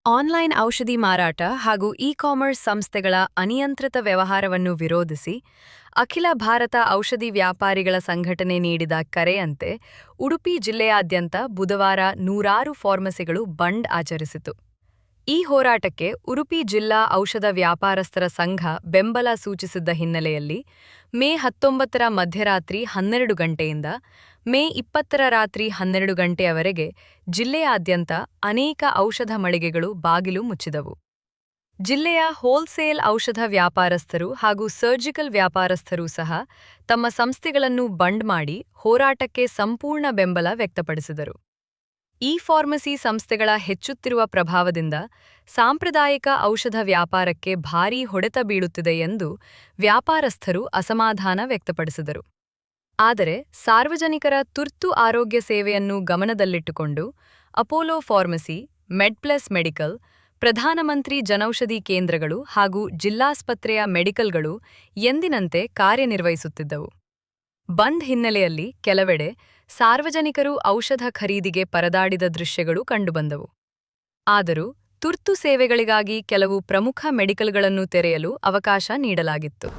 Online ಔಷಧಿ ಮಾರಾಟ ಹಾಗೂ ಇ-ಕಾಮರ್ಸ್ ಸಂಸ್ಥೆಗಳ ಅನಿಯಂತ್ರಿತ ವ್ಯವಹಾರವನ್ನು ವಿರೋಧಿಸಿ ಅಖಿಲ ಭಾರತ ಔಷಧಿ ವ್ಯಾಪಾರಿಗಳ ಸಂಘಟನೆ ನೀಡಿದ ಕರೆಯಂತೆ ಉಡುಪಿ ಜಿಲ್ಲೆಯಾದ್ಯಂತ ಬುಧವಾರ ನೂರಾರು ಫಾರ್ಮಸಿಗಳು ಬಂದ್ ಆಚರಿಸಿತು. ಈ ಹೋರಾಟಕ್ಕೆ ಉಡುಪಿ ಜಿಲ್ಲಾ ಔಷಧ ವ್ಯಾಪಾರಸ್ಥರ ಸಂಘ ಬೆಂಬಲ ಸೂಚಿಸಿದ್ದ ಹಿನ್ನೆಲೆಯಲ್ಲಿ ಮೇ 19ರ ಮಧ್ಯರಾತ್ರಿ 12 ಗಂಟೆಯಿಂದ ಮೇ 20ರ ರಾತ್ರಿ 12 ಗಂಟೆಯವರೆಗೆ ಜಿಲ್ಲೆಯಾದ್ಯಂತ ಅನೇಕ ಔಷಧ ಮಳಿಗೆಗಳು ಬಾಗಿಲು ಮುಚ್ಚಿದವು. ಜಿಲ್ಲೆಯ ಹೋಲ್ಸೇಲ್ ಔಷಧ ವ್ಯಾಪಾರಸ್ಥರು ಹಾಗೂ ಸರ್ಜಿಕಲ್ ವ್ಯಾಪಾರಸ್ಥರೂ ಸಹ ತಮ್ಮ ಸಂಸ್ಥೆಗಳನ್ನು ಬಂದ್ ಮಾಡಿ ಹೋರಾಟಕ್ಕೆ ಸಂಪೂರ್ಣ ಬೆಂಬಲ ವ್ಯಕ್ತಪಡಿಸಿದರು. ಇ-ಫಾರ್ಮಸಿ ಸಂಸ್ಥೆಗಳ ಹೆಚ್ಚುತ್ತಿರುವ ಪ್ರಭಾವದಿಂದ ಸಾಂಪ್ರದಾಯಿಕ ಔಷಧ ವ್ಯಾಪಾರಕ್ಕೆ ಭಾರೀ ಹೊಡೆತ ಬೀಳುತ್ತಿದೆ ಎಂದು ವ್ಯಾಪಾರಸ್ಥರು ಅಸಮಾಧಾನ ವ್ಯಕ್ತಪಡಿಸಿದರು. ಆದರೆ ಸಾರ್ವಜನಿಕರ ತುರ್ತು ಆರೋಗ್ಯ ಸೇವೆಯನ್ನು ಗಮನದಲ್ಲಿಟ್ಟುಕೊಂಡು ಅಪೋಲೋ ಫಾರ್ಮಸಿ, ಮೆಡ್‌ಪ್ಲಸ್ ಮೆಡಿಕಲ್, ಪ್ರಧಾನಮಂತ್ರಿ ಜನೌಷಧಿ ಕೇಂದ್ರಗಳು ಹಾಗೂ ಜಿಲ್ಲಾಸ್ಪತ್ರೆಯ ಮೆಡಿಕಲ್ಗಳು ಎಂದಿನಂತೆ ಕಾರ್ಯನಿರ್ವಹಿಸುತ್ತಿದ್ದವು. ಬಂದ್ ಹಿನ್ನೆಲೆಯಲ್ಲಿ ಕೆಲವೆಡೆ ಸಾರ್ವಜನಿಕರು ಔಷಧ ಖರೀದಿಗೆ ಪರದಾಡಿದ ದೃಶ್ಯಗಳು ಕಂಡುಬಂದವು. ಆದರೂ ತುರ್ತು ಸೇವೆಗಳಿಗಾಗಿ ಕೆಲವು ಪ್ರಮುಖ ಮೆಡಿಕಲ್ಗಳನ್ನು ತೆರೆಯಲು ಅವಕಾಶ ನೀಡಲಾಗಿತ್ತು.